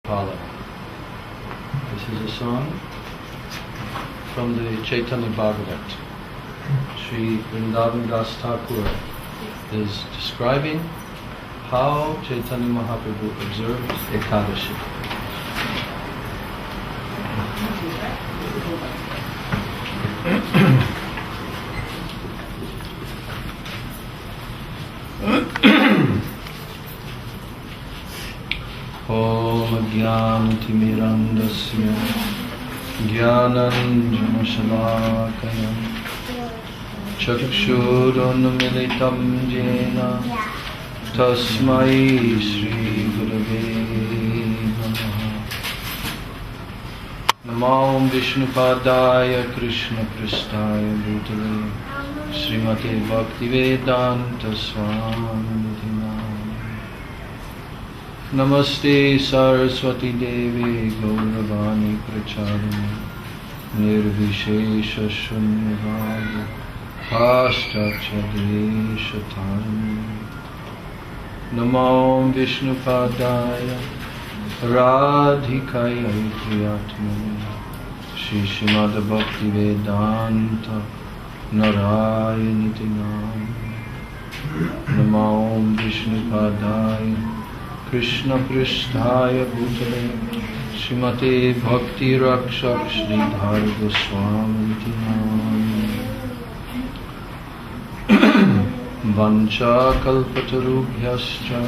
Pala. This is a song from the Chaitanya Bhagavatam. Sri Vrindavan Das Thakur is describing how Chaitanya Mahaprabhu observed Ekadashi. Om Jnanatimirandasya Jnananjana Shalakaya Chakshurunmilitam Jena Tasmai Shri Gurave Namaha. Namo Vishnupadaya Krishna Prasthaya Bhutale Srimate Bhaktivedanta Swami Namaste Saraswati Devi Gauravani Pracharini Nirvishesha Shunyavadi Paschachadeshatarani Namo Vishnupadaya Radhikaya Priyatmani Shri Srimad Bhaktivedanta Narayani Namo Vishnupadaya Krishna Pristhaya Bhutale Srimate Bhakti Rakshak Sridhar Goswami Vancha Kalpatarubhyascha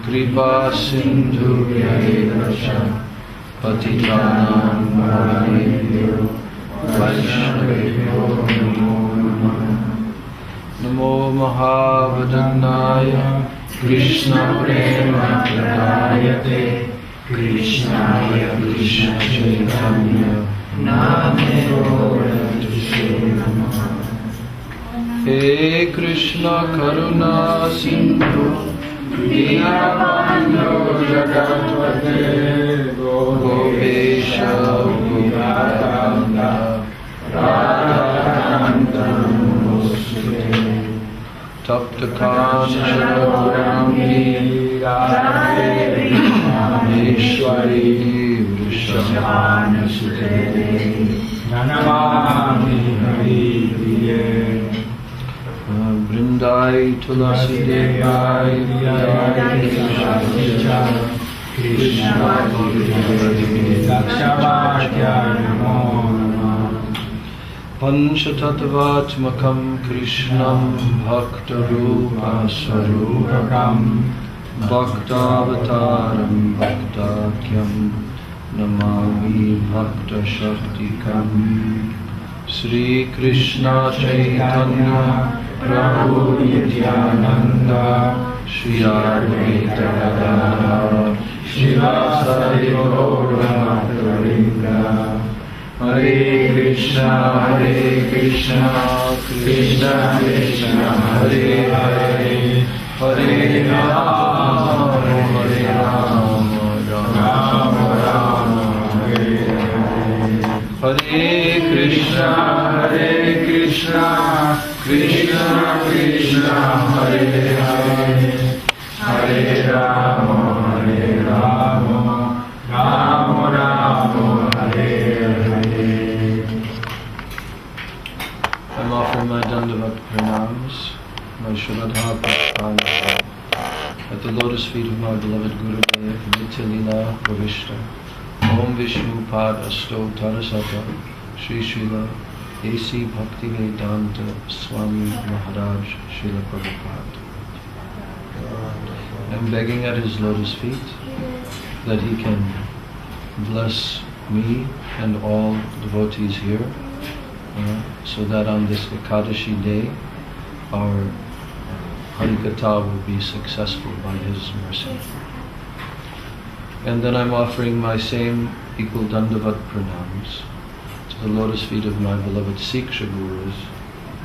Kripa Sindhubhyascha Patitanam Paramebhyo Vaishnavebhyo Namo Mahavadannaya Krishna Prema Pradayate Krishnaya Krishna Chaitanya Namyoradhishe Namaha. He Krishna Karuna Sindhu Dinabandhu Jagatpate Gopesha Gopakanta Radhakanta Tapta Kanchana Gaurani Radhe Ishwari Vrishabhana Sute Nanamami Hari Priye Vrindai Tulasi Devai Vyai Krishna Krishna Dakshavadya Namo Panchatattvatmakam Krishnam Bhakta-rupa Swarupakam Bhaktavataram Bhaktakyam Namami Bhakta-shaktikam Sri Krishna Chaitanya Prabhu Nityananda Shri Advaita Gadadhara Srivasadi Gaura Hare Krishna, Krishna Krishna, Hare Hare, Hare Rama, Hare Rama, Rama Rama, Hare Hare. Hare Krishna, Krishna Krishna, Hare Hare, Hare Rama, Rama Rama, Hare Hare. I'm offering my Dandavat Pranams, my Shraddha Prasthana at the lotus feet of my beloved Gurudev, Nitya Lila Pravishta, Om Vishnu Pad Asto Tarasata, Sri Srila A.C. Bhaktivedanta Swami Maharaj Srila Prabhupada. I'm begging at his lotus feet that he can bless me and all devotees here, so that on this Ekadashi day our Harikatha will be successful by his mercy. And then I'm offering my same equal Dandavat Pranams to the lotus feet of my beloved Siksha Gurus,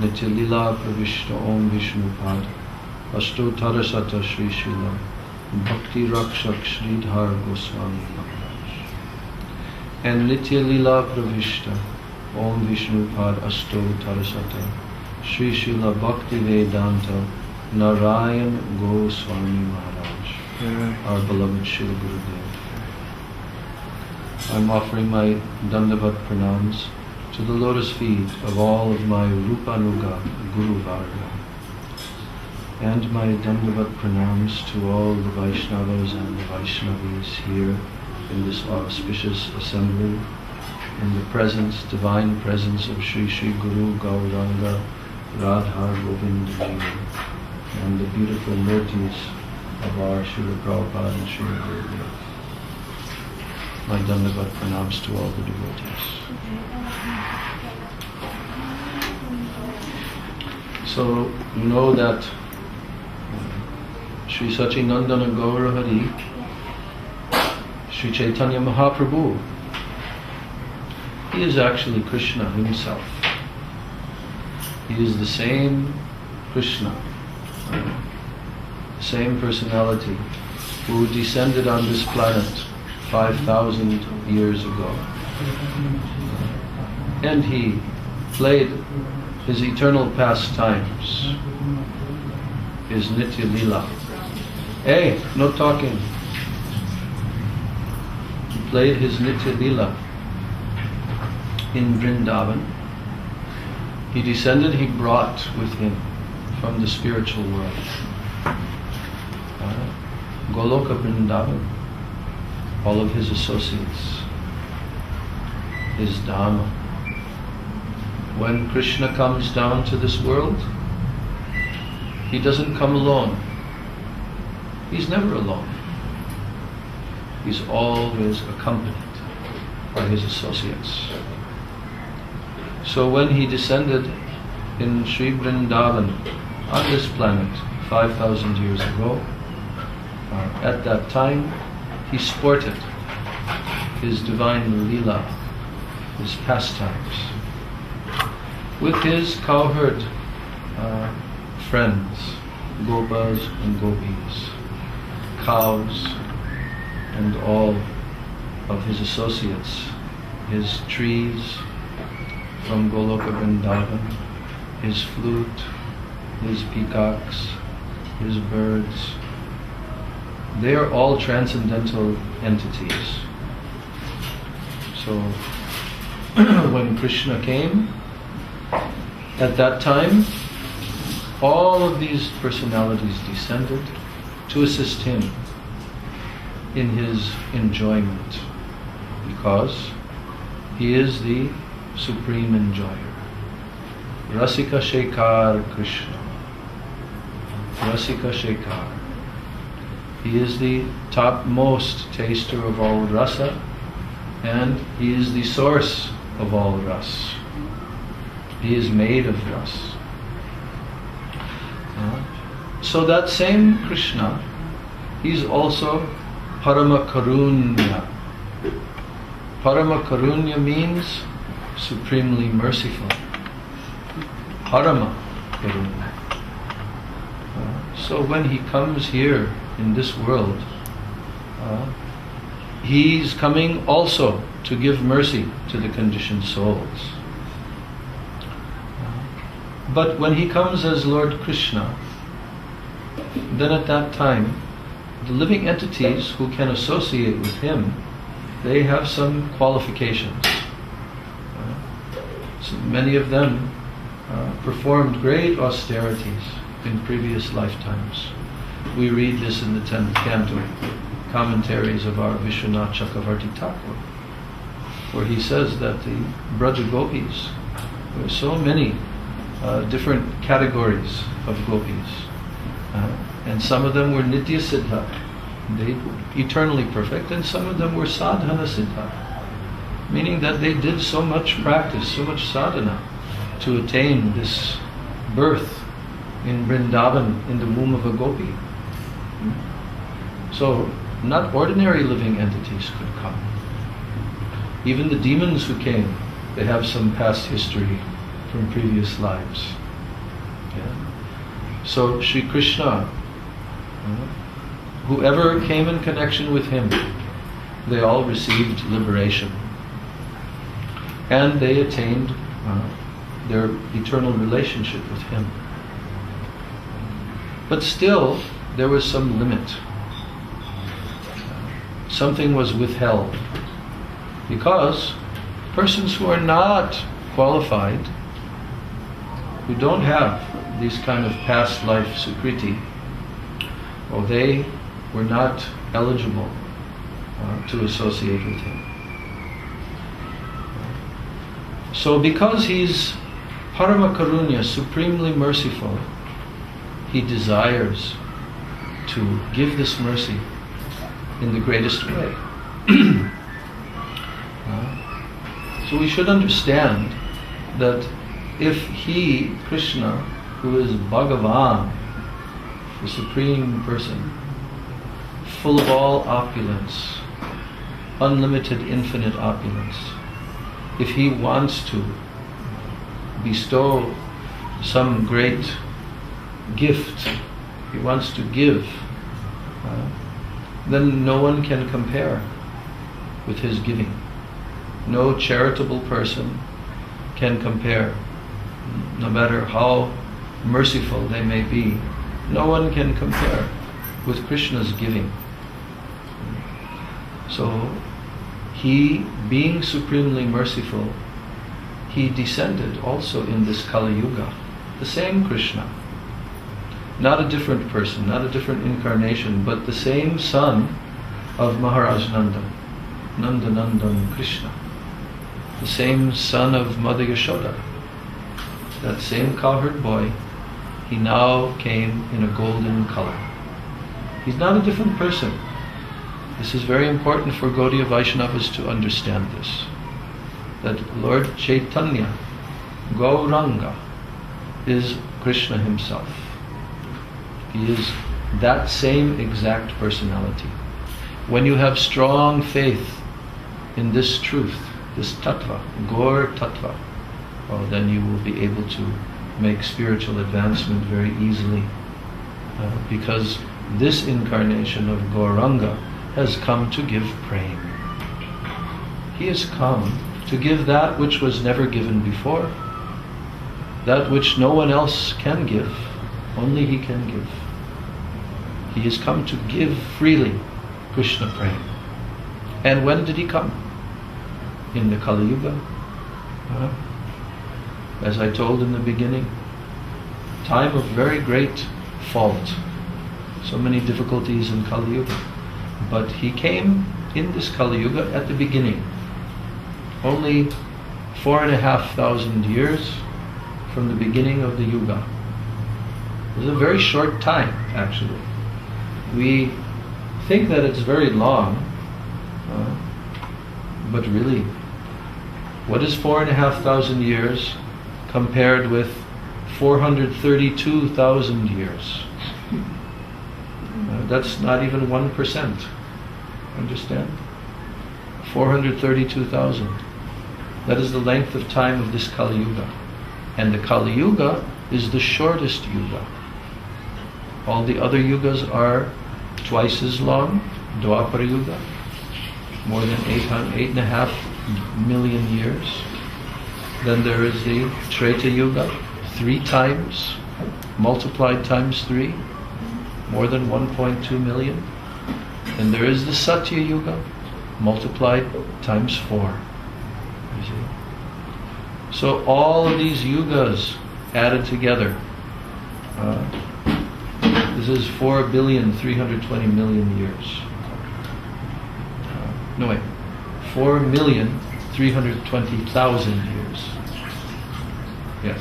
Nitya Lila Pravishta Om Vishnu Pad Asto Tarasata Sri Srila Bhakti Rakshak Sridhar Goswami Maharaj, and Nitya Lila Pravishta Om Vishnu Pad Asto Tarasata Sri Srila Bhakti Vedanta Narayan Goswami Maharaj, our beloved Srila Gurudev. I'm offering my Dandavat pranams to the lotus feet of all of my Rupanuga Guru Varga, and my Dandavat pranams to all the Vaishnavas and the Vaishnavis here in this auspicious assembly, in the presence, divine presence of Sri Sri Guru Gauranga Radha Govinda Ji, and the beautiful murtis of our Srila Prabhupada and Srila Gurudev. My Dandavat pranams to all the devotees. So, you know that Sri Sachinandana Gaura Hari, Sri Chaitanya Mahaprabhu, he is actually Krishna himself. He is the same Krishna, the same personality who descended on this planet 5,000 years ago. And he played his eternal pastimes, his Nitya Lila. Hey, no talking. He played his Nitya Lila in Vrindavan. He descended, he brought with him from the spiritual world Goloka Vrindavan, all of his associates, his Dhamma. When Krishna comes down to this world, he doesn't come alone. He's never alone. He's always accompanied by his associates. So when he descended in Sri Vrindavan on this planet 5,000 years ago, at that time he sported his divine Leela, his pastimes, with his cowherd friends, Gopas and Gopis, cows, and all of his associates, his trees from Goloka Vrindavan, his flute, his peacocks, his birds. They are all transcendental entities. So when Krishna came, at that time, all of these personalities descended to assist him in his enjoyment, because he is the supreme enjoyer. Rasika Shekhar Krishna. Rasika Shekhar. He is the topmost taster of all rasa, and he is the source of all ras. He is made of ras. So that same Krishna, he's also Parama Karunya. Parama Karunya means supremely merciful. Parama Karunya. So when he comes here in this world, he's coming also to give mercy to the conditioned souls. But when he comes as Lord Krishna, then at that time, the living entities who can associate with him, they have some qualifications. So many of them performed great austerities in previous lifetimes. We read this in the 10th canto, commentaries of our Vishwanath Chakravarti Thakur, where he says that the Braja Gopis, there are so many different categories of gopis, and some of them were Nitya Siddha, they were eternally perfect, and some of them were Sadhana Siddha, meaning that they did so much practice, so much sadhana to attain this birth in Vrindavan in the womb of a gopi. So not ordinary living entities could come. Even the demons who came, they have some past history from previous lives. Yeah. So Sri Krishna, whoever came in connection with him, they all received liberation. And they attained their eternal relationship with him. But still, there was some limit. Something was withheld. Because persons who are not qualified, who don't have these kind of past life sukriti, well, they were not eligible to associate with him. So because he's Parama Karunya, supremely merciful, he desires to give this mercy in the greatest way. So we should understand that if he, Krishna, who is Bhagavan, the Supreme Person, full of all opulence, unlimited, infinite opulence, if he wants to bestow some great gift, he wants to give, then no one can compare with his giving. No charitable person can compare, no matter how merciful they may be. No one can compare with Krishna's giving. So, he, being supremely merciful, he descended also in this Kali Yuga. The same Krishna. Not a different person, not a different incarnation, but the same son of Maharaj Nanda. Nanda Nandan Krishna. The same son of Mother Yashoda. That same cowherd boy, he now came in a golden color. He's not a different person. This is very important for Gaudiya Vaishnavas to understand this. That Lord Chaitanya, Gauranga, is Krishna himself. He is that same exact personality. When you have strong faith in this truth, this tattva, Gaur tattva, well, then you will be able to make spiritual advancement very easily. Because this incarnation of Gauranga has come to give prema. He has come to give that which was never given before, that which no one else can give, only he can give. He has come to give freely Krishna prema. And when did he come? In the Kali Yuga. As I told in the beginning, time of very great fault, so many difficulties in Kali Yuga. But he came in this Kali Yuga at the beginning, only 4,500 years from the beginning of the Yuga. It was a very short time, actually. We think that it's very long, but really, what is 4,500 years compared with 432,000 years? That's not even 1%. Understand? 432,000. That is the length of time of this Kali Yuga. And the Kali Yuga is the shortest Yuga. All the other Yugas are twice as long. Dwapara Yuga, more than 8.5 million years. Then there is the Treta Yuga, 3 times, multiplied times 3, more than 1.2 million. And there is the Satya Yuga, multiplied times 4. You see? So all of these yugas added together, this is 4,320,000,000 years. No wait, 4,320,000 years. Yes,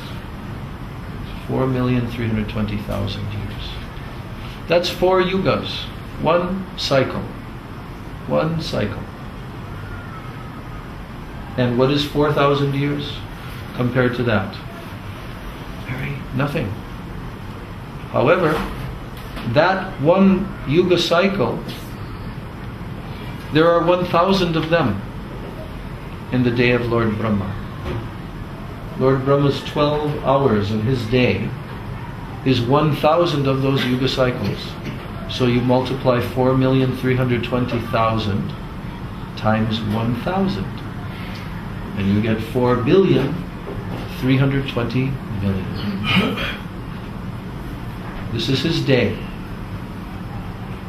4,320,000 years. That's 4 yugas, one cycle. One cycle. And what is 4,000 years compared to that? Nothing. However, that one yuga cycle, there are 1,000 of them in the day of Lord Brahma. Lord Brahma's 12 hours of his day is 1,000 of those yuga cycles. So you multiply 4,320,000 times 1,000, and you get 4,320,000,000. This is his day.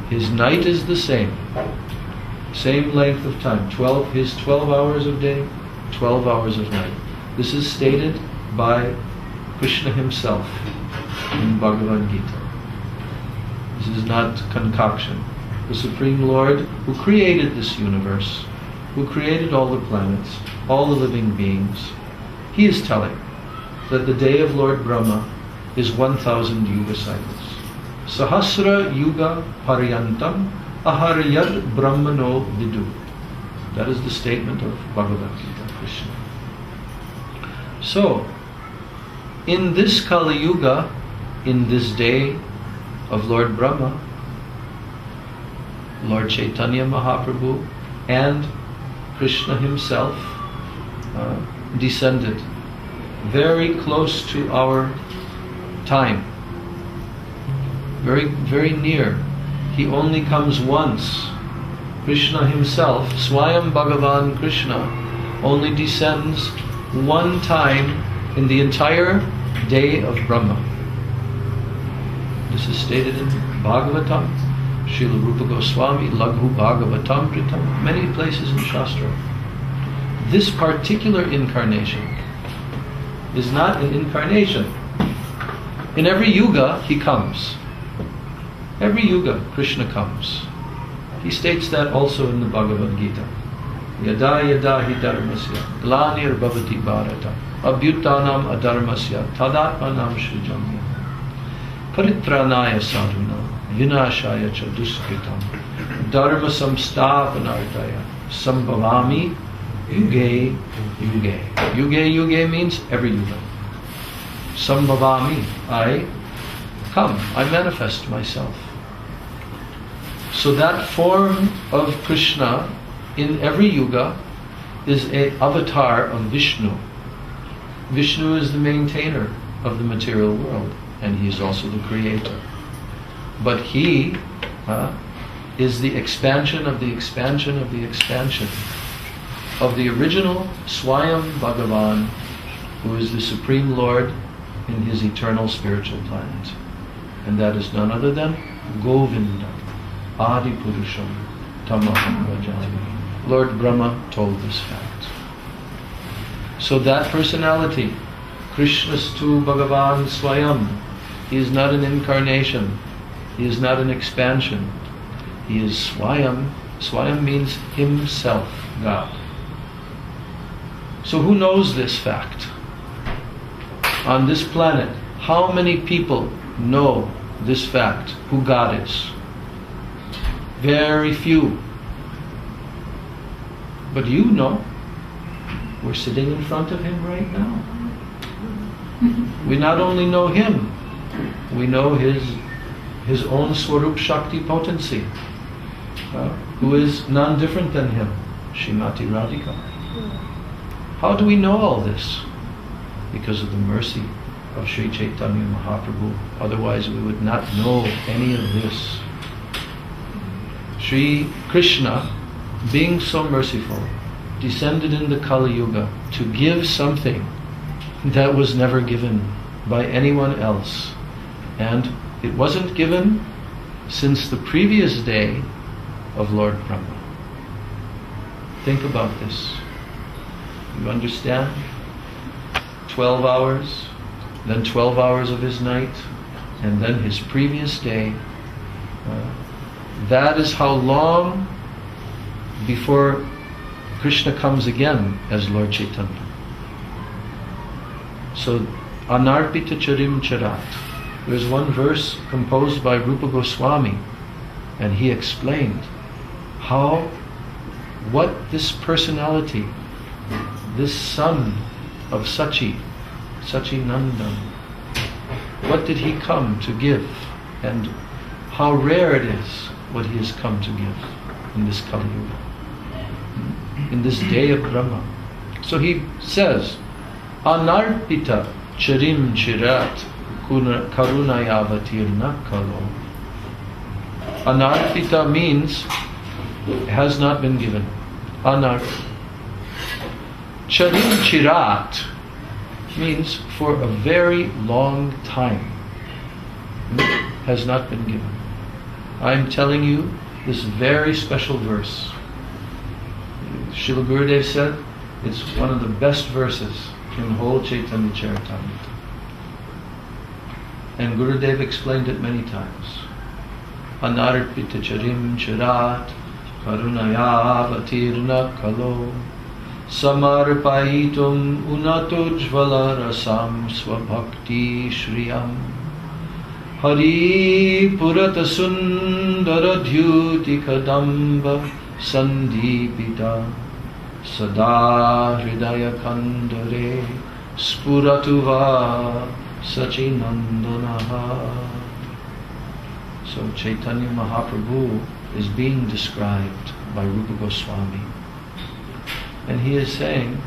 His night is the same. Same length of time. His 12 hours of day, 12 hours of night. This is stated by Krishna himself in Bhagavad Gita. This is not concoction. The Supreme Lord, who created this universe, who created all the planets, all the living beings, he is telling that the day of Lord Brahma is 1,000 yuga cycles. Sahasra yuga paryantam aharyad brahmano vidu. That is the statement of Bhagavad Gita, Krishna. So, in this Kali Yuga, in this day of Lord Brahma, Lord Chaitanya Mahaprabhu and Krishna himself descended very close to our time, very, very near. He only comes once. Krishna himself, Swayam Bhagavan Krishna, only descends one time in the entire day of Brahma. This is stated in Bhagavatam, Srila Rupa Goswami, Laghu Bhagavatam Pritam, many places in Shastra. This particular incarnation is not an incarnation. In every yuga, he comes. Every yuga, Krishna comes. He states that also in the Bhagavad Gita. Yada yada hi dharmasya glanir bhavati bharata abhyutanam adharmasya tadatmanam srijamya paritranaya sadhunam vinashaya cha duskritam dharma samsthapanartaya sambhavami yuge yuge. Yuge yuge means every yuga. Sambhavami, I come, I manifest myself. So that form of Krishna in every yuga is an avatar of Vishnu. Vishnu is the maintainer of the material world, and he is also the creator. But he is the expansion of the expansion of the expansion of the original Swayam Bhagavan, who is the Supreme Lord in his eternal spiritual planet. And that is none other than Govinda, Adi Purusham, Tamaham Vajami. Lord Brahma told this fact. So that personality, Krishnastu Bhagavan Swayam, he is not an incarnation, he is not an expansion, he is Swayam. Swayam means himself, God. So who knows this fact? On this planet, how many people know this fact, who God is? Very few. But you know. We're sitting in front of him right now. We not only know him, we know his own Swarup Shakti potency, who is none different than him, Srimati Radhika. How do we know all this? Because of the mercy of Sri Chaitanya Mahaprabhu. Otherwise we would not know any of this. Sri Krishna, being so merciful, descended in the Kali Yuga to give something that was never given by anyone else. And it wasn't given since the previous day of Lord Brahma. Think about this. You understand? 12 hours, then 12 hours of his night, and then his previous day. That is how long before Krishna comes again as Lord Chaitanya. So, Anarpita Charim Charat. There's one verse composed by Rupa Goswami, and he explained what this personality, this son of Sachinandan, what did he come to give, and how rare it is what he has come to give in this Kali Yuga, in this day of Brahma. So he says, Anarpita charim chirat karunayavatirna kalo. Anarpita means has not been given. Anarpita. Charim chirat means for a very long time. Has not been given. I'm telling you this very special verse. Srila Gurudev said it's one of the best verses in whole Chaitanya Charitamrita. And Gurudev explained it many times. Anarpita charim charat karunayavatirna kalo samarpaitum unatujvala rasam svabhakti shriyam hari purata sundara dhyuti kadamba sandipita sada hridaya kandare spuratuva sachinandanaha. So Chaitanya Mahaprabhu is being described by Rupa Goswami. And he is saying,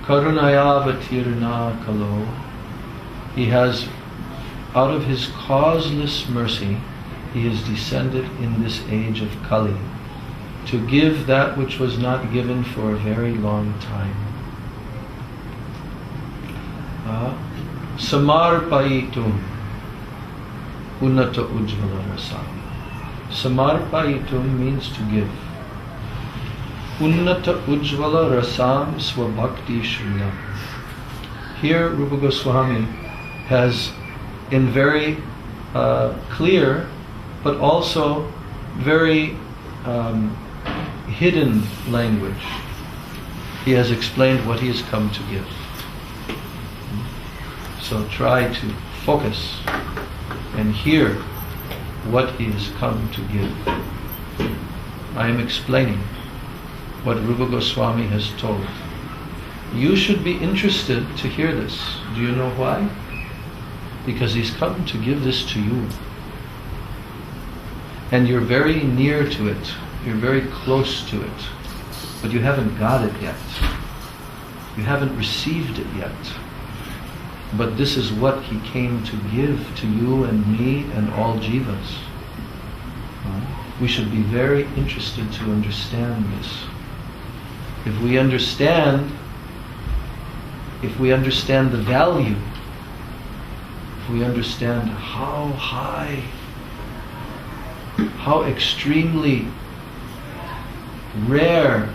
Karunayavatirna kalo. He has, out of his causeless mercy, he has descended in this age of Kali to give that which was not given for a very long time. Samarpayitum Unnata Ujjvala Rasam. Samarpayitum means to give. Unnata Ujjvala Rasam Swabhakti Shriyam. Here Rupa Goswami has, in very clear but also very hidden language, he has explained what he has come to give. So try to focus and hear what he has come to give. I am explaining what Rupa Goswami has told. You should be interested to hear this. Do you know why? Because he's come to give this to you. And you're very near to it. You're very close to it. But you haven't got it yet. You haven't received it yet. But this is what he came to give to you and me and all jivas. We should be very interested to understand this. If we understand the value, if we understand how high, how extremely rare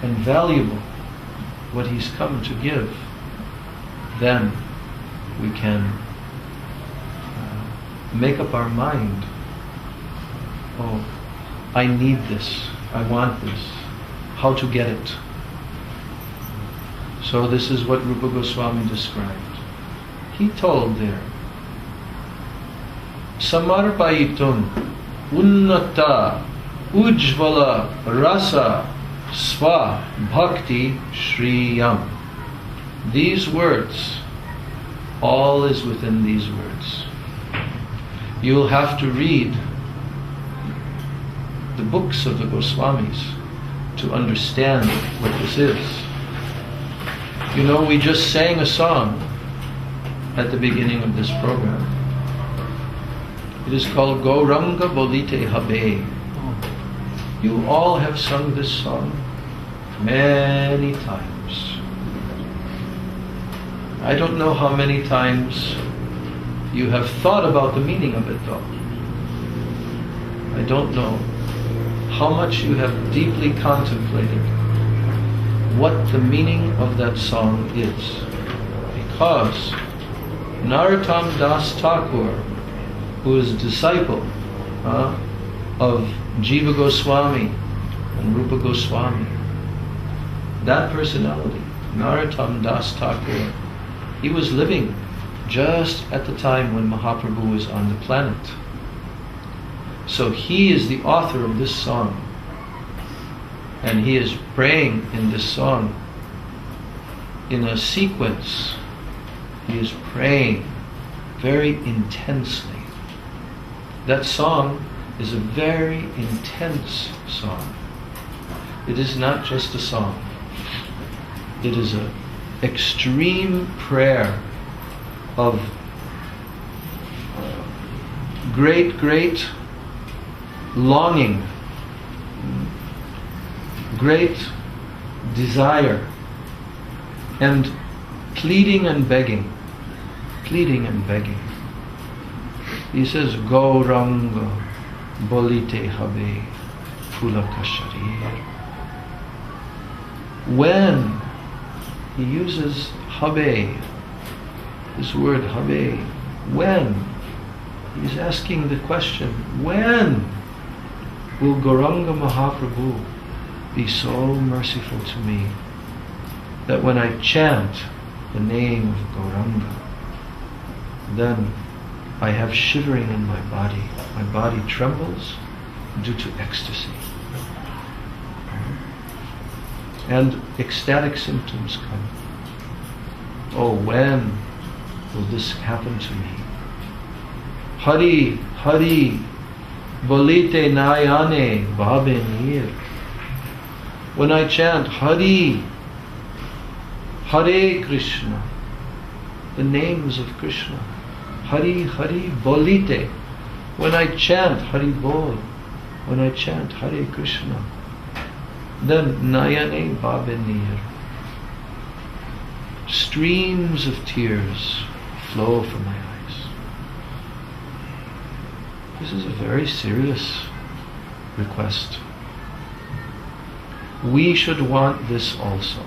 and valuable what he's come to give, then we can make up our mind. Oh, I need this, I want this, how to get it. So this is what Rupa Goswami described. He told there, Samarpayitum Unnata Ujjvala Rasa Sva Bhakti Shriyam. These words, all is within these words. You'll have to read the books of the Goswamis to understand what this is. You know, we just sang a song at the beginning of this program. It is called Gauranga Bolite Habe. You all have sung this song many times. I don't know how many times you have thought about the meaning of it though. I don't know how much you have deeply contemplated what the meaning of that song is. Because Narottam Das Thakur, who is a disciple of Jiva Goswami and Rupa Goswami, that personality, Narottam Das Thakur, he was living just at the time when Mahaprabhu was on the planet. So he is the author of this song. And he is praying in this song in a sequence. He is praying very intensely. That song is a very intense song. It is not just a song. It is an extreme prayer of great longing, great desire, and pleading and begging. He says, Gauranga Bolite Habe Pulaka Sharir. When he uses habe, this word habe, when, he's asking the question, when will Gauranga Mahaprabhu be so merciful to me that when I chant the name of Gauranga, then I have shivering in my body trembles due to ecstasy. And ecstatic symptoms come. Oh, when will this happen to me? Hari, Hari, bolite nayane bhabe nir. When I chant Hari, Hare Krishna, the names of Krishna, Hari, Hari, bolite. When I chant Hari Bol, when I chant Hare Krishna, then nayane bhabe nir. Streams of tears flow from my eyes. This is a very serious request. We should want this also.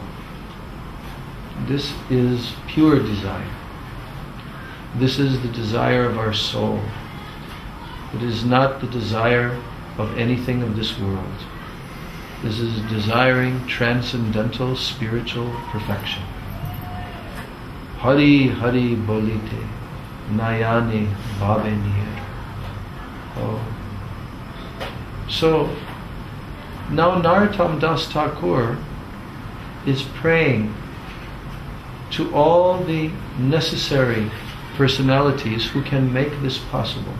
This is pure desire. This is the desire of our soul. It is not the desire of anything of this world. This is desiring transcendental spiritual perfection. Hari Hari bolite, nayane bhabe nir. Oh. So now Narottam Das Thakur is praying to all the necessary personalities who can make this possible.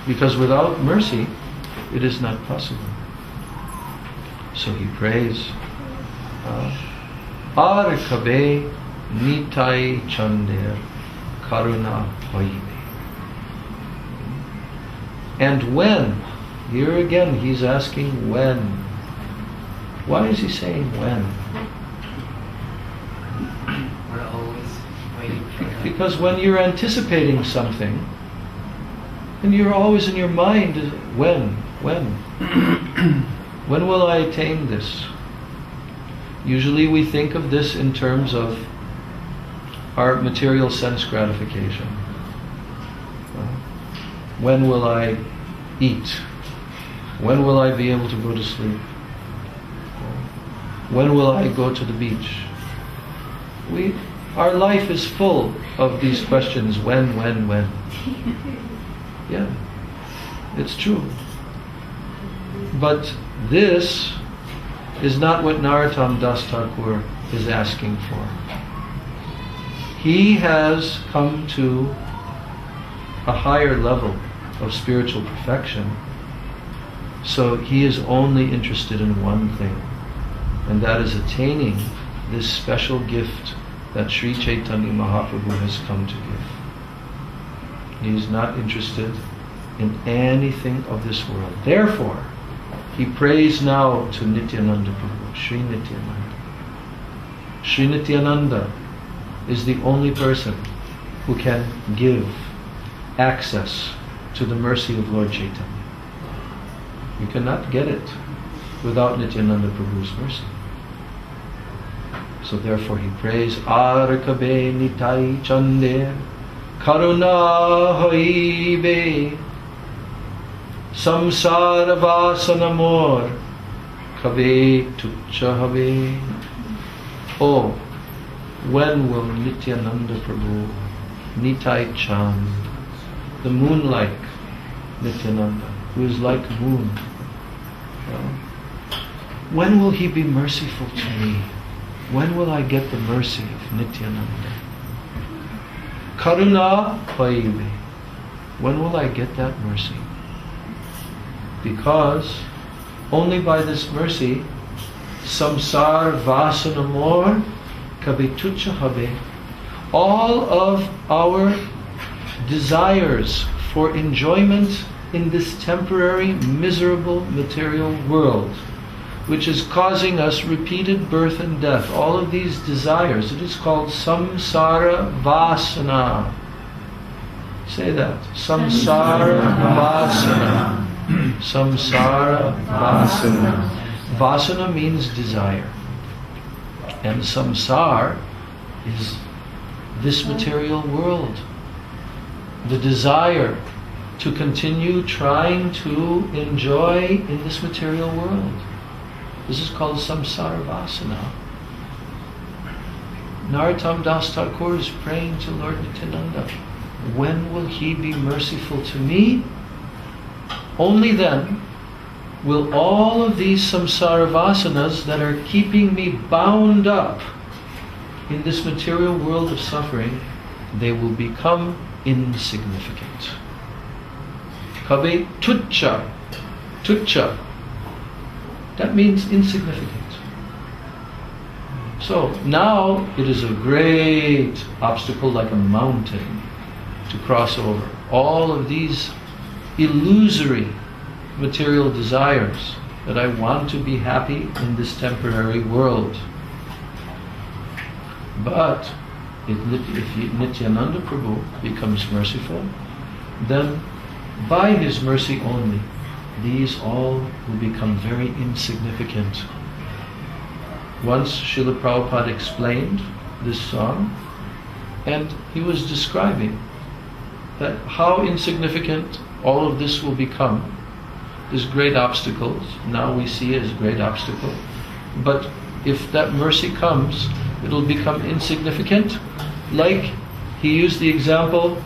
Because without mercy, it is not possible. So he prays, Ar kabe nitai chander karuna hoibe. And when, here again he's asking when. Why is he saying when? We're always waiting for that. Because when you're anticipating something, and you're always in your mind, when? When will I attain this? Usually we think of this in terms of our material sense gratification. When will I eat? When will I be able to go to sleep? When will I go to the beach? Our life is full of these questions, when? Yeah, it's true. But this is not what Narottam Das Thakur is asking for. He has come to a higher level of spiritual perfection, so he is only interested in one thing, and that is attaining this special gift that Sri Chaitanya Mahaprabhu has come to give. He is not interested in anything of this world. Therefore, he prays now to Nityananda Prabhu, Sri Nityananda. Sri Nityananda is the only person who can give access to the mercy of Lord Chaitanya. You cannot get it without Nityananda Prabhu's mercy. So therefore he prays, Arakabe nitai chande karuna hoibe samsara vasana mor kabe tucha habe. Oh, when will Nityananda Prabhu, Nitai Chand, the moon-like Nityananda, who is like moon, when will he be merciful to me? When will I get the mercy of Nityananda? Karuna Paive. When will I get that mercy? Because only by this mercy, samsar vasana mor kabitucha habe, all of our desires for enjoyment in this temporary, miserable material world, which is causing us repeated birth and death, all of these desires, it is called samsara vasana. Say that. Samsara vasana. Samsara vasana. Vasana means desire. And samsara is this material world. The desire to continue trying to enjoy in this material world. This is called samsara vasana. Narottam Das Thakur is praying to Lord Nityananda, when will he be merciful to me? Only then will all of these samsara vasanas that are keeping me bound up in this material world of suffering, they will become insignificant. Kabe tucca. Tucca. That means insignificant. So now it is a great obstacle, like a mountain, to cross over. All of these illusory material desires that I want to be happy in this temporary world. But if Nityananda Prabhu becomes merciful, then by his mercy only, these all will become very insignificant. Once Srila Prabhupada explained this song, and he was describing that how insignificant all of this will become. These great obstacles, now we see as great obstacle. But if that mercy comes, it'll become insignificant. Like he used the example,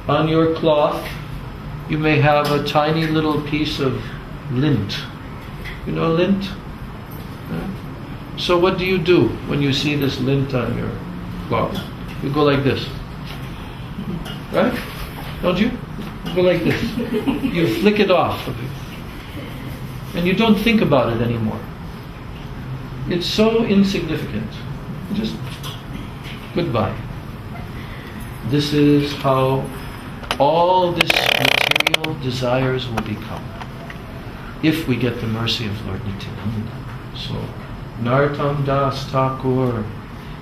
on your cloth, you may have a tiny little piece of lint. You know lint? So what do you do when you see this lint on your cloth? You go like this. Right? Don't you? You go like this. You flick it off of you. And you don't think about it anymore. It's so insignificant. Just goodbye. This is how all this material desires will become, if we get the mercy of Lord Nityananda. So, Narottam Das Thakur,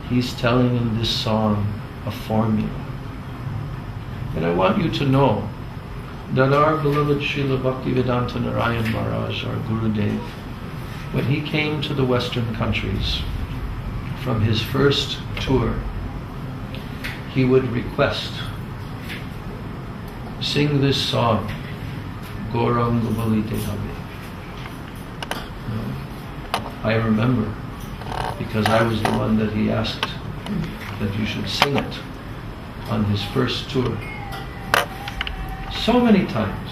he's telling in this song a formula. And I want you to know that our beloved Srila Bhaktivedanta Narayan Maharaj, our Gurudev, when he came to the Western countries from his first tour, he would request, sing this song, Gauranga Balite Habe. I remember, because I was the one that he asked that you should sing it on his first tour. So many times.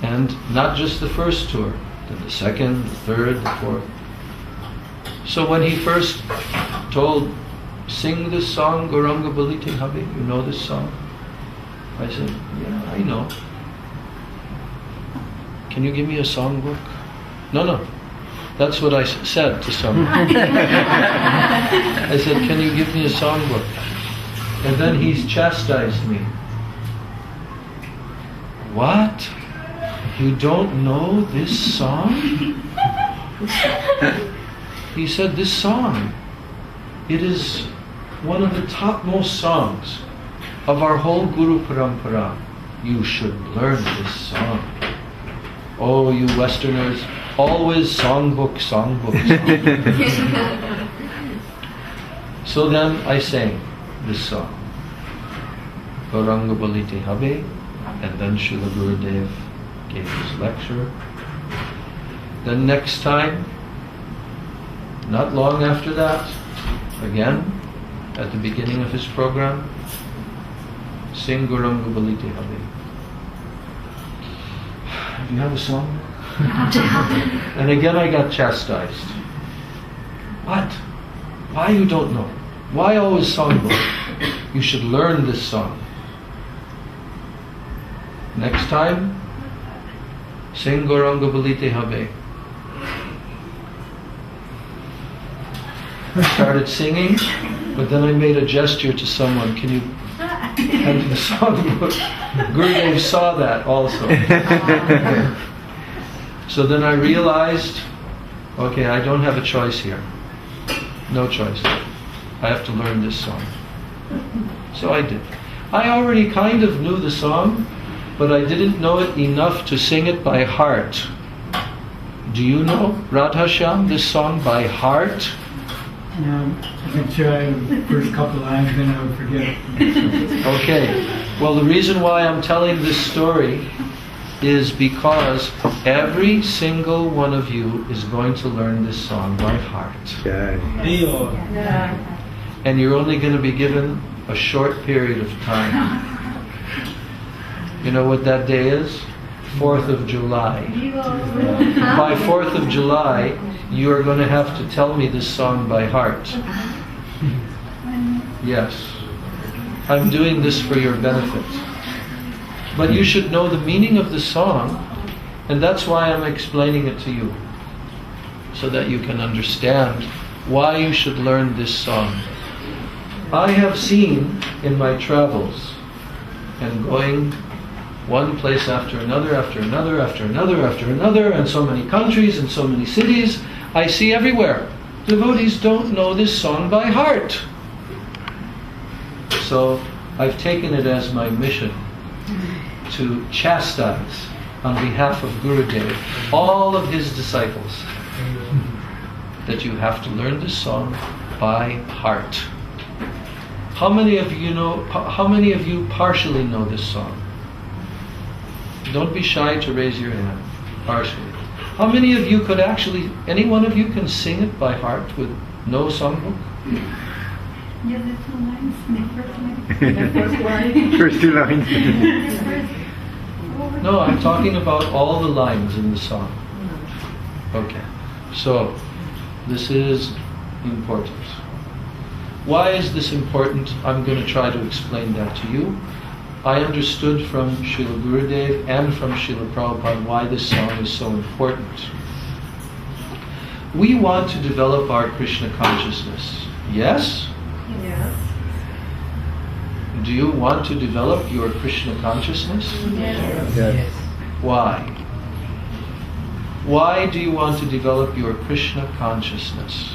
And not just the first tour, then the second, the third, the fourth. So when he first told, sing this song, Gauranga Balite Habe, you know this song? I said, yeah, I know. Can you give me a songbook? No. That's what I said to someone. I said, can you give me a songbook? And then he's chastised me. What? You don't know this song? He said, this song, it is one of the topmost songs of our whole Guru Parampara. You should learn this song. Oh, you Westerners, always songbook. So then I sang this song, Gauranga Balite Habe, and then Srila Gurudev gave his lecture. Then next time, not long after that, again, at the beginning of his program, sing Gauranga Balite Habe. Do you have a song? And again I got chastised. What? Why you don't know? Why always songbook? You should learn this song. Next time, sing Gauranga Balite Habe. I started singing, but then I made a gesture to someone. Can you hand me the songbook? Gurudev saw that also. So then I realized, okay, I don't have a choice here. No choice. I have to learn this song. So I did. I already kind of knew the song, but I didn't know it enough to sing it by heart. Do you know, Radha Shyam, this song by heart? I could try the first couple lines, then I would forget it. Okay. Well, the reason why I'm telling this story is because every single one of you is going to learn this song by heart. And you're only going to be given a short period of time. You know what that day is? 4th of July. By 4th of July, you are going to have to tell me this song by heart. Yes. I'm doing this for your benefit. But you should know the meaning of the song, and that's why I'm explaining it to you. So that you can understand why you should learn this song. I have seen in my travels, and going one place after another, after another, after another, after another, and so many countries and so many cities, I see everywhere. Devotees don't know this song by heart. So I've taken it as my mission to chastise on behalf of Gurudev all of his disciples that you have to learn this song by heart. How many of you know? How many of you partially know this song? Don't be shy to raise your hand. Partially. How many of you could actually? Any one of you can sing it by heart with no songbook? Yeah, the 2 lines. The first line. First 2 lines. No, I'm talking about all the lines in the song. Okay. So, this is important. Why is this important? I'm going to try to explain that to you. I understood from Srila Gurudev and from Srila Prabhupada why this song is so important. We want to develop our Krishna consciousness. Yes? Yes. Do you want to develop your Krishna consciousness? Yes. Yes. Why? Why do you want to develop your Krishna consciousness?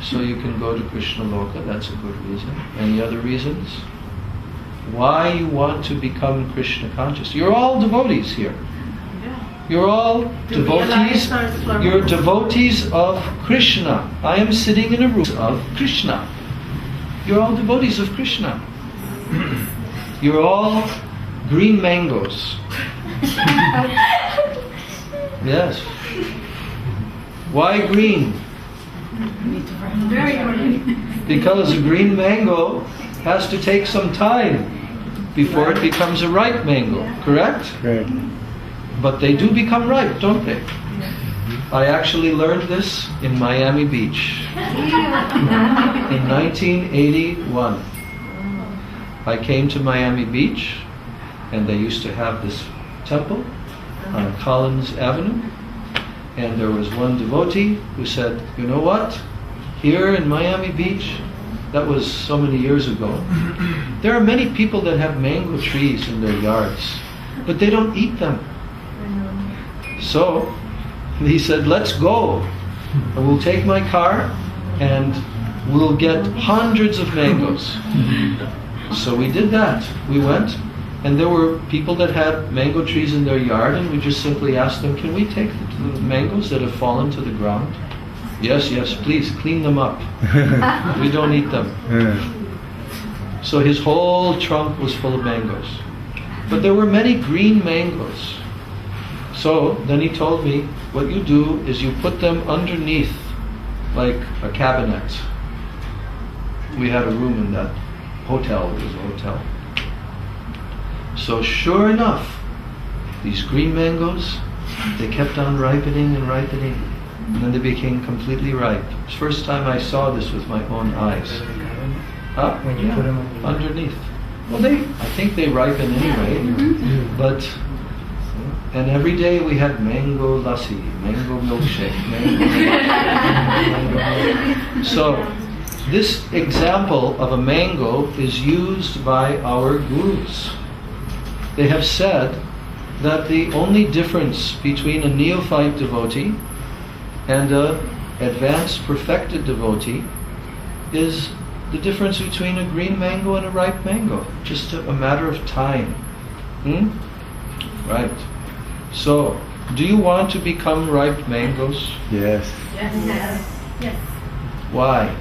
So you can go to Krishna Loka, that's a good reason. Any other reasons? Why you want to become Krishna conscious? You're all devotees here. You're all devotees. You're devotees of Krishna. I am sitting in a room of Krishna. You're all devotees of Krishna. You're all green mangoes. Yes. Why green? Very good. Because a green mango has to take some time before it becomes a ripe mango, correct? Right. But they do become ripe, don't they? I actually learned this in Miami Beach in 1981. I came to Miami Beach and they used to have this temple on Collins Avenue, and there was one devotee who said, you know what? Here in Miami Beach, that was so many years ago, there are many people that have mango trees in their yards, but they don't eat them. So he said, let's go. And we'll take my car and we'll get hundreds of mangoes. So we did that. We went, and there were people that had mango trees in their yard, and we just simply asked them, can we take the mangoes that have fallen to the ground? Yes, yes, please, clean them up. We don't eat them. So his whole trunk was full of mangoes. But there were many green mangoes. So then he told me, what you do is you put them underneath, like a cabinet. We had a room in that hotel, it was a hotel. So sure enough, these green mangoes, they kept on ripening and ripening, and then they became completely ripe. It's the first time I saw this with my own eyes. Huh? When you put them underneath. Well, I think they ripen anyway, but... And every day we had mango lassi, mango milkshake, mango. So this example of a mango is used by our gurus. They have said that the only difference between a neophyte devotee and an advanced perfected devotee is the difference between a green mango and a ripe mango. Just a matter of time. Right. So, do you want to become ripe mangoes? Yes. Yes. Yes. Why?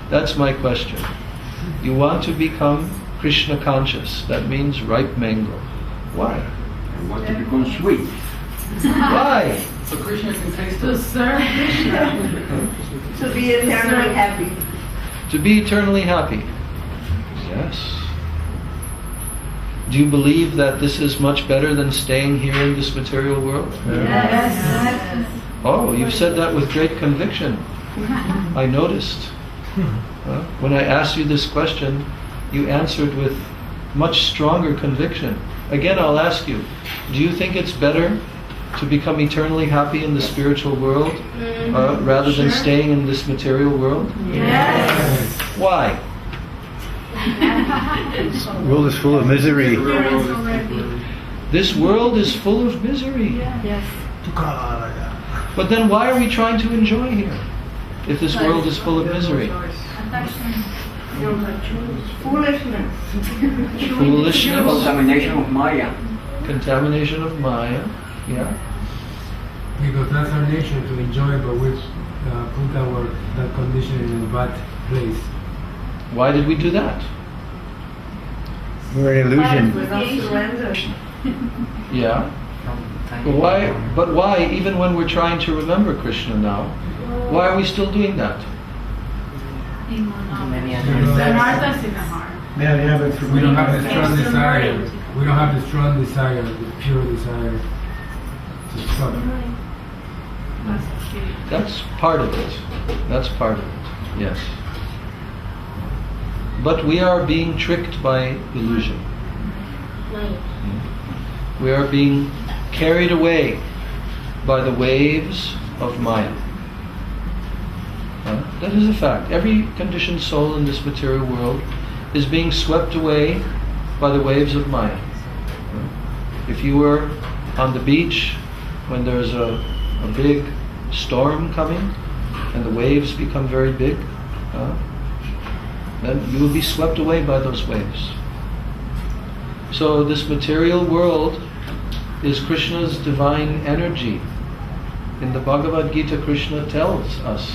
That's my question. You want to become Krishna conscious. That means ripe mango. Why? I want to become sweet. Why? So Krishna can taste To us. serve Krishna. To be eternally happy. To be eternally happy. Yes. Do you believe that this is much better than staying here in this material world? Yes. Oh, you've said that with great conviction. I noticed. When I asked you this question, you answered with much stronger conviction. Again, I'll ask you, do you think it's better to become eternally happy in the spiritual world rather than staying in this material world? Yes. Why? This world is full of misery. This world is full of misery. Yes. But then why are we trying to enjoy here if this world is full of misery? Foolishness. Foolishness, Contamination of Maya. contamination of Maya. Yeah. Because that's our nature to enjoy, but we put that condition in a bad place. Why did we do that? We're an illusion. Without surrender. Yeah. Tiny But why, even when we're trying to remember Krishna now, why are we still doing that? Many Martha's in the heart. Yeah, but We don't have the strong desire. We don't have the strong desire, the pure desire to stop. That's part of it. That's part of it. Yes. But we are being tricked by illusion. We are being carried away by the waves of Maya. That is a fact. Every conditioned soul in this material world is being swept away by the waves of Maya. If you were on the beach when there's a big storm coming and the waves become very big, then you will be swept away by those waves. So this material world is Krishna's divine energy. In the Bhagavad Gita, Krishna tells us,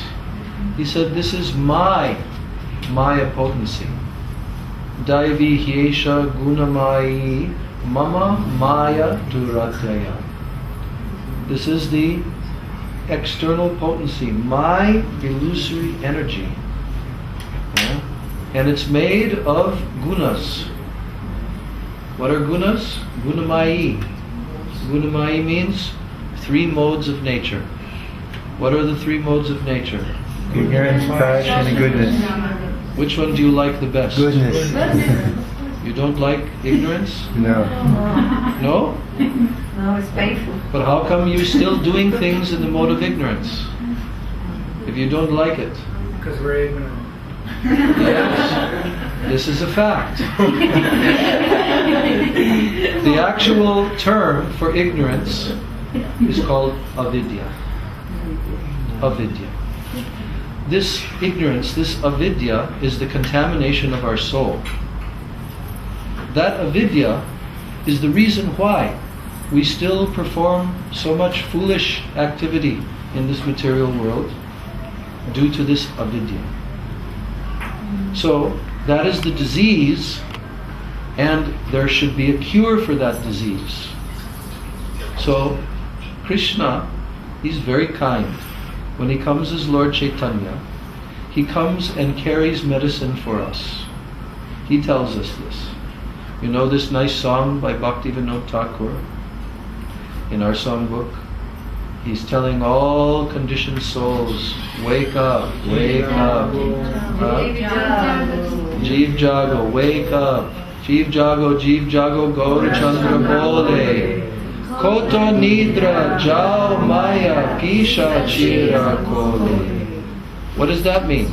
he said, this is my Maya potency. Daivi hyesha gunamayi mama maya durataya. This is the external potency, my illusory energy. And it's made of gunas. What are gunas? Gunamayi. Gunamayi means 3 modes of nature. What are the 3 modes of nature? Ignorance, passion, and goodness. Which one do you like the best? Goodness. You don't like ignorance? No. No? No, it's painful. But how come you're still doing things in the mode of ignorance? If you don't like it? Because we're ignorant. Yes. This is a fact. The actual term for ignorance is called avidya. Avidya. This ignorance, this avidya, is the contamination of our soul. That avidya is the reason why we still perform so much foolish activity in this material world, due to this avidya. So that is the disease, and there should be a cure for that disease. So Krishna, he's very kind. When he comes as Lord Chaitanya, he comes and carries medicine for us. He tells us this. You know this nice song by Bhaktivinoda Thakur? In our songbook, he's telling all conditioned souls, wake up, wake up. Jeev Jago, wake up. Jeev Jago, Gaur Chandra Bole. Koto Nidra, Jao Maya, Pisha Chira Kole. What does that mean?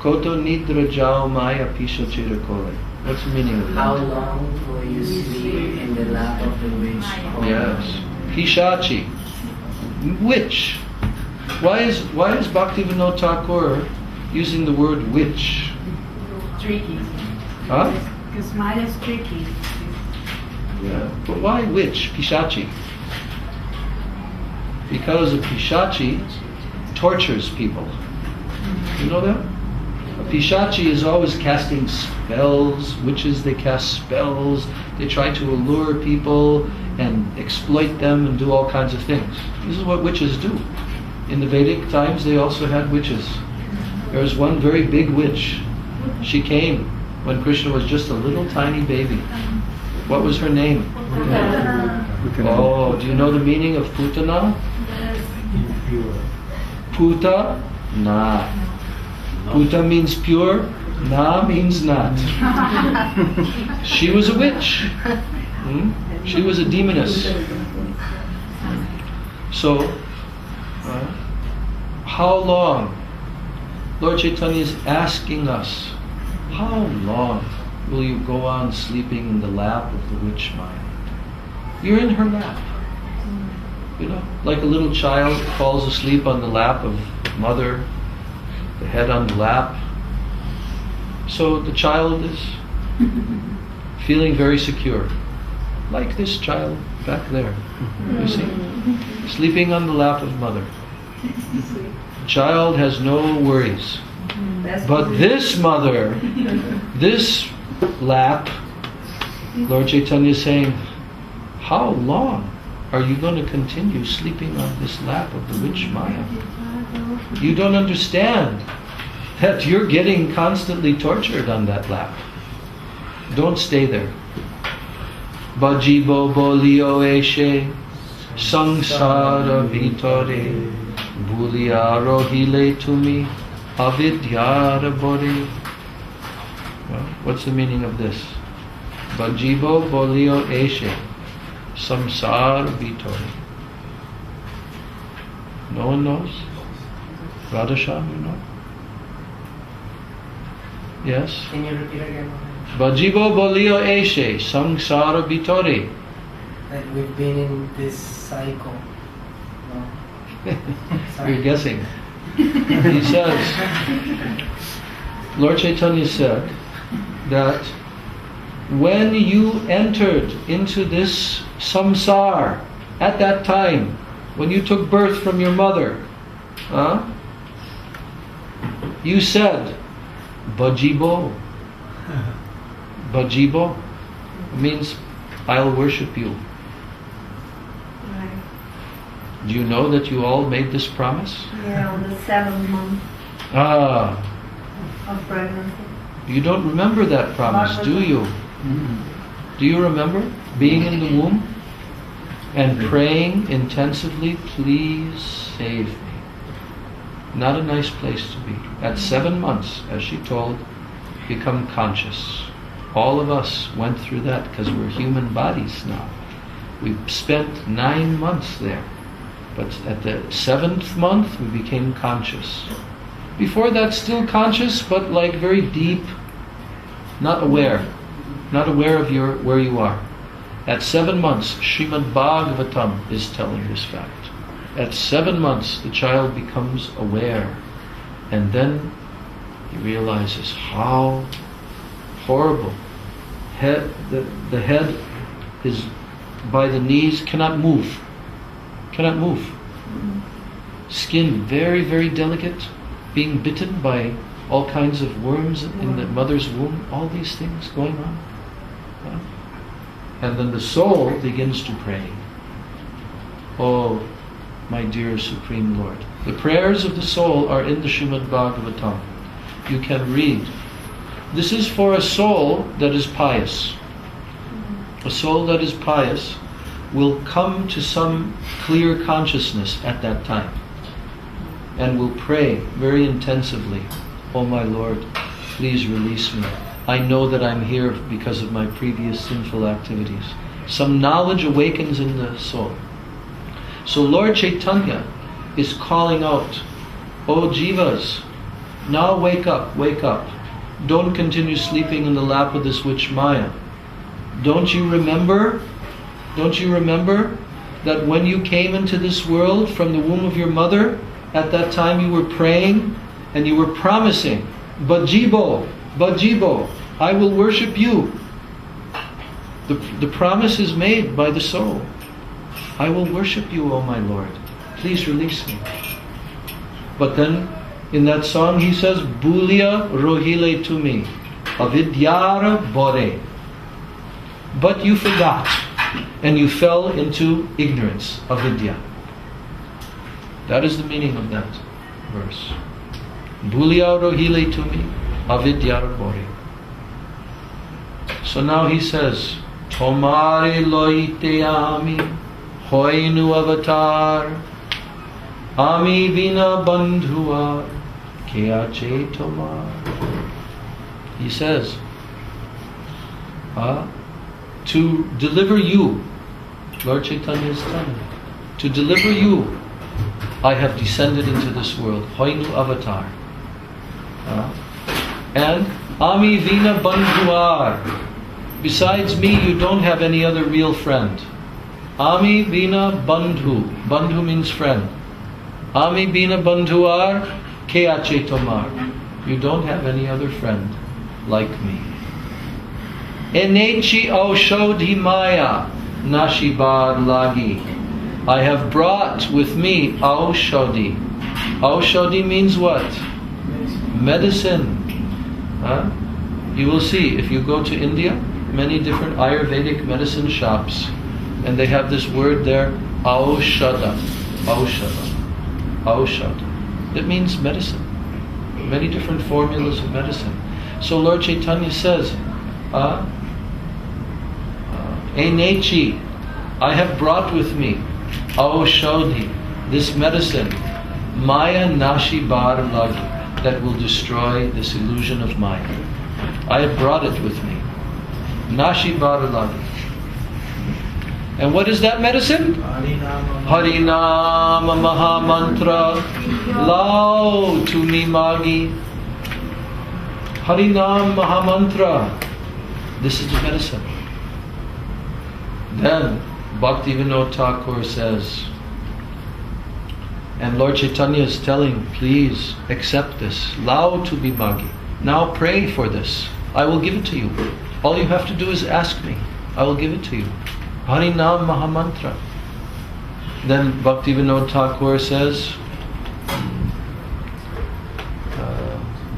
Koto Nidra, Jao Maya, Pisha Chira Kole. What's the meaning of How that? long will you sleep in the lap of the witch? Yes. Pishachi. Witch. Why is Bhaktivinoda Thakur using the word witch? Tricky. Huh? Because Maya's tricky. Yeah. But why witch? Pishachi. Because a Pishachi tortures people. You know that? A Pishachi is always casting spells. Witches, they cast spells. They try to allure people and exploit them and do all kinds of things. This is what witches do. In the Vedic times, they also had witches. There was one very big witch. She came when Krishna was just a little tiny baby. What was her name? Oh, do you know the meaning of Putana? Puta, na. Puta means pure, na means not. She was a witch. She was a demoness. So, how long? Lord Chaitanya is asking us, how long will you go on sleeping in the lap of the witch Maya? You're in her lap. You know, like a little child falls asleep on the lap of mother, the head on the lap. So the child is feeling very secure. Like this child back there. You see? Sleeping on the lap of mother. The child has no worries. But this mother, this lap, Lord Chaitanya is saying, how long are you going to continue sleeping on this lap of the witch Maya? You don't understand that you're getting constantly tortured on that lap. Don't stay there. Bajibo bolio eshe sangsara vitore buliaro hile tumi avidyara bori. Well, what's the meaning of this? Bajibo bolio eshe samsara vitore. No one knows? Radha, you know? Yes? Can you repeat again? Bajibo bolio eshe samsara vitore. That we've been in this cycle. No. You're guessing. He says, Lord Chaitanya said that when you entered into this samsara, at that time, when you took birth from your mother, you said, Bajibo. Bajibo means, I'll worship you. Right. Do you know that you all made this promise? Yeah, on the 7th month of pregnancy. You don't remember that promise, do you? Do you remember being in the womb and praying intensively, please save me? Not a nice place to be. At 7 months, as she told, become conscious. All of us went through that because we're human bodies now. We spent 9 months there. But at the 7th month, we became conscious. Before that, still conscious, but like very deep, not aware of where you are. At 7 months, Srimad-Bhagavatam is telling this fact. At 7 months, the child becomes aware, and then he realizes how horrible. The head is by the knees, cannot move. Skin very, very delicate, being bitten by all kinds of worms in the mother's womb, all these things going on. And then the soul begins to pray. Oh, my dear Supreme Lord. The prayers of the soul are in the Srimad-Bhagavatam. You can read. This is for a soul that is pious. A soul that is pious will come to some clear consciousness at that time and will pray very intensively. Oh my Lord, please release me. I know that I'm here because of my previous sinful activities. Some knowledge awakens in the soul. So Lord Chaitanya is calling out, oh jivas, now wake up, wake up. Don't continue sleeping in the lap of this witch Maya. Don't you remember that when you came into this world from the womb of your mother, at that time you were praying and you were promising, Bajibo, Bajibo, I will worship you. The promise is made by the soul. I will worship you, O my Lord. Please release me. But then in that song he says, Bulia rohile to me, avidyara bore. But you forgot, and you fell into ignorance, avidya. That is the meaning of that verse. Bulia rohile to me, avidyara bore. So now he says, Tomare loite ami, hoinu avatar, ami vina bandhua, keache tomar. He says, to deliver you, Lord Chaitanya is telling me, to deliver you, I have descended into this world, hoinu avatar. And ami vina bandhuar. Besides me, you don't have any other real friend. Ami vina bandhu. Bandhu means friend. Ami vina bandhuar keache tomar. You don't have any other friend like me. Enechi aushodhi maya nashibar lagi. I have brought with me aushodhi. Aushodhi means what? Medicine. You will see, if you go to India, many different Ayurvedic medicine shops, and they have this word there, aushadha. Aushadha. Aushadha. It means medicine. Many different formulas of medicine. So Lord Chaitanya says, Enechi, I have brought with me aushadhi, this medicine, maya nashi bar lagi, that will destroy this illusion of Maya. I have brought it with me. Nashi bar lagi. And what is that medicine? Harinama Maha-Mantra. Lao to me magi. Harinam Maha-Mantra. This is the medicine. Then Bhaktivinoda Thakur says, and Lord Chaitanya is telling, please accept this. Lao to be magi. Now pray for this. I will give it to you. All you have to do is ask me. I will give it to you. Harinam Maha-Mantra. Then Bhaktivinoda Thakur says,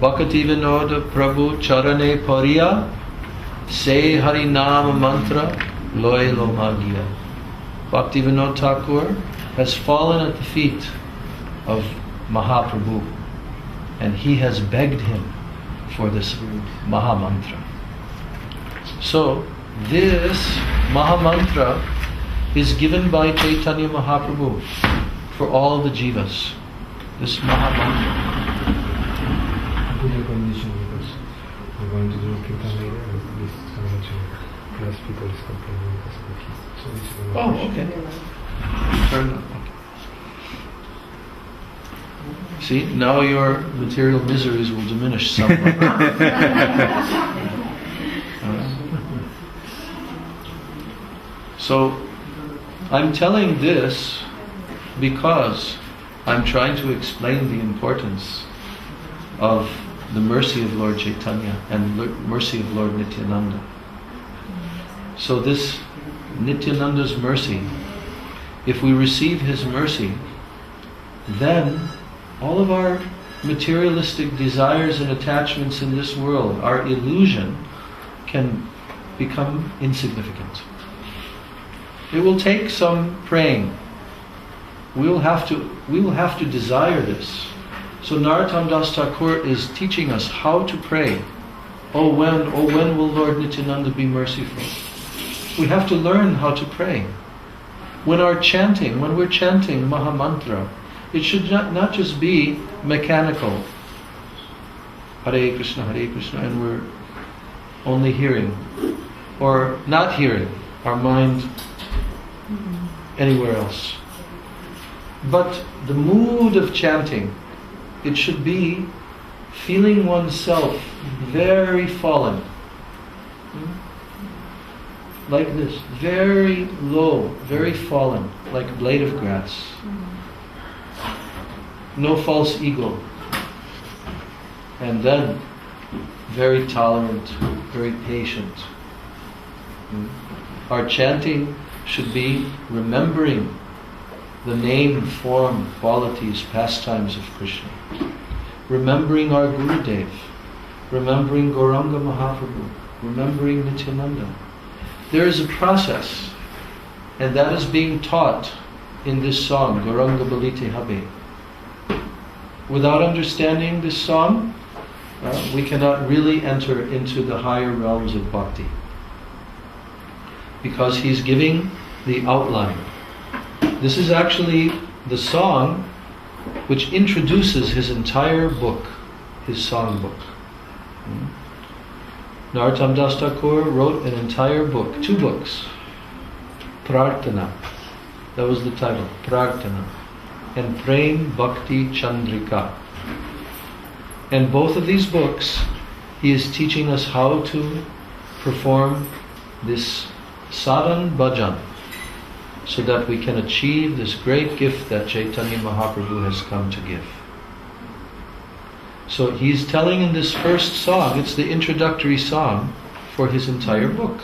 Bhaktivinoda Prabhu Charane Pariya, say Harinam Mantra, Loy Lo Magiya. Bhaktivinoda Thakur has fallen at the feet of Mahaprabhu, and he has begged him for this Maha-Mantra. So, this Maha-Mantra is given by Chaitanya Mahaprabhu for all the jivas. This Maha-Mantra. Put a condition because we're going to do Kirtan later and this is going to plus people is complaining because of the feast. So this is going to Okay. Turn up. See, now your material miseries will diminish somewhat. So, I'm telling this because I'm trying to explain the importance of the mercy of Lord Chaitanya and mercy of Lord Nityananda. So this Nityananda's mercy, if we receive his mercy, then all of our materialistic desires and attachments in this world, our illusion, can become insignificant. It will take some praying. We will have to desire this. So Narottam Das Thakur is teaching us how to pray. Oh when will Lord Nityananda be merciful? We have to learn how to pray. When we're chanting Maha-Mantra, it should not just be mechanical. Hare Krishna, and we're only hearing. Or not hearing, our mind anywhere else. But the mood of chanting, it should be feeling oneself very fallen. Like this, very low, very fallen, like a blade of grass. No false ego. And then, very tolerant, very patient. Our chanting should be remembering the name, form, qualities, pastimes of Krishna. Remembering our Gurudev, remembering Gauranga Mahaprabhu, remembering Nityananda. There is a process, and that is being taught in this song, Gauranga Balite Habe. Without understanding this song, we cannot really enter into the higher realms of bhakti. Because he's giving the outline. This is actually the song which introduces his entire book, his song book. Narottam Das Thakur wrote an entire book, 2 books. Prarthana, that was the title, Prarthana, and Prem Bhakti Chandrika. And both of these books, he is teaching us how to perform this sadhan bhajan, so that we can achieve this great gift that Chaitanya Mahaprabhu has come to give. So he's telling in this first song, it's the introductory song for his entire book.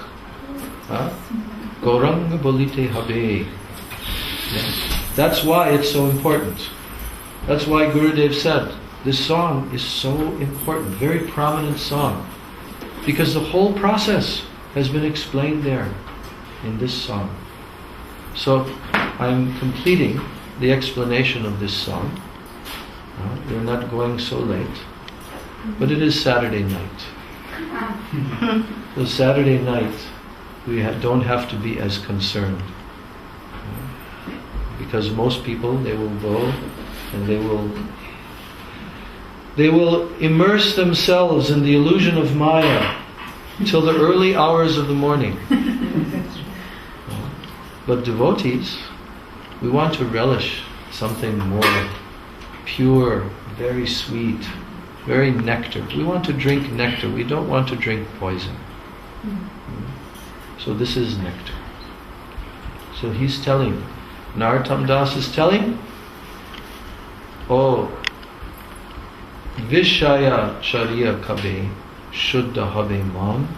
Gauranga Balite Habe. That's why it's so important. That's why Gurudev said, this song is so important, very prominent song. Because the whole process has been explained there in this song. So I'm completing the explanation of this song. We're not going so late, but it is Saturday night. So Saturday night, we don't have to be as concerned, because most people, they will go and they will immerse themselves in the illusion of Maya till the early hours of the morning. But devotees, we want to relish something more pure, very sweet, very nectar. We want to drink nectar. We don't want to drink poison. So this is nectar. So he's telling, Narottam Das is telling, oh, Vishaya Chariya Kabe Shuddha Habe Man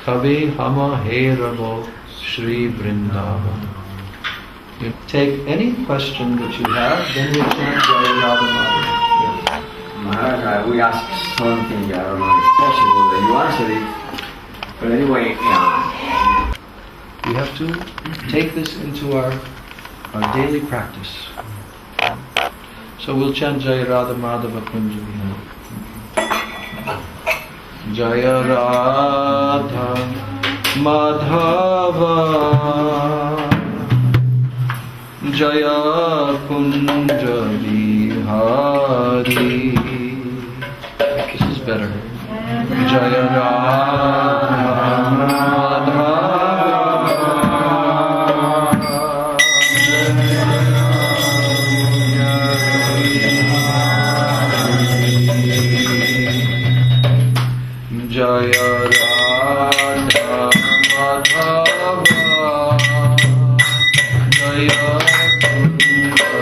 Kabe Hama He Rabo Shri Vrindavan. You take any question that you have, then we'll chant Jaya Radha Madhava. Maharaj, we asked something, I don't know if it's possible that you answer it. But anyway, We have to take this into our daily practice. So we'll chant Jaya Radha Madhava Kunja Vihara. Jaya Radha Madhava Jaya Kunja Vihari. This is better. Jaya Radha Madhava Jaya Radha Madhava Jaya Kunja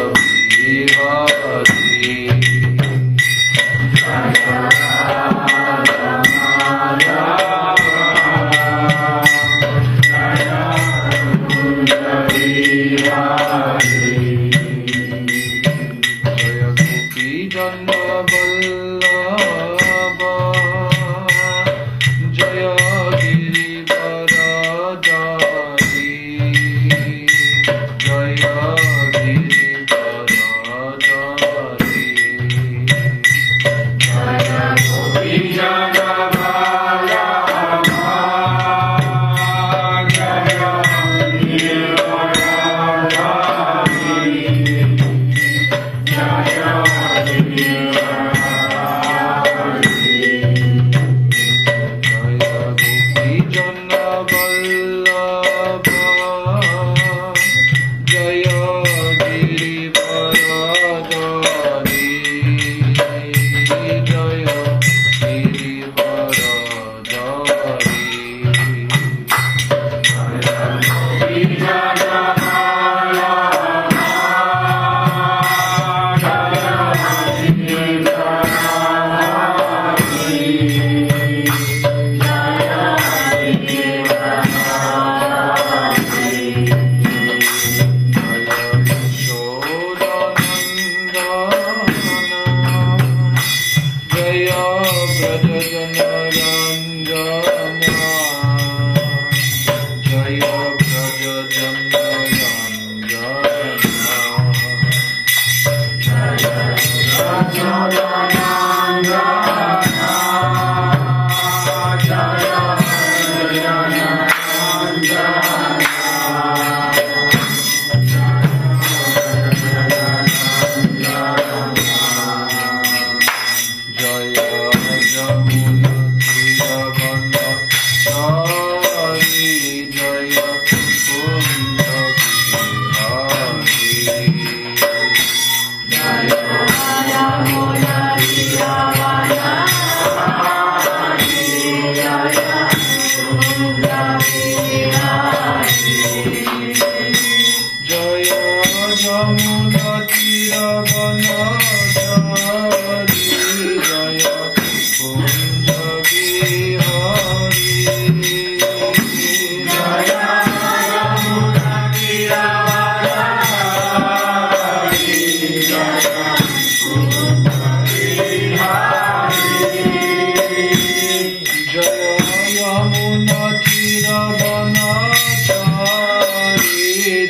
Vihari. Jaya Radha Madhava Jaya Gopi Janma Vallabha Jaya Girivara Jaya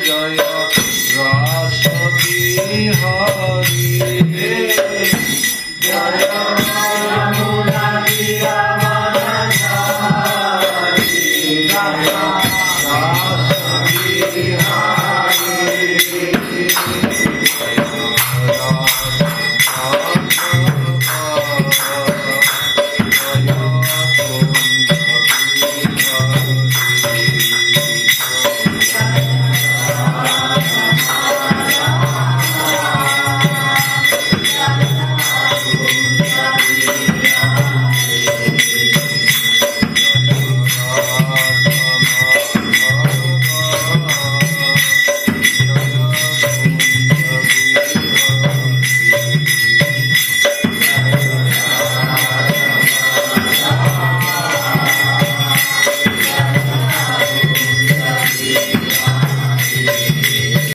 Jaya Rasa Bihari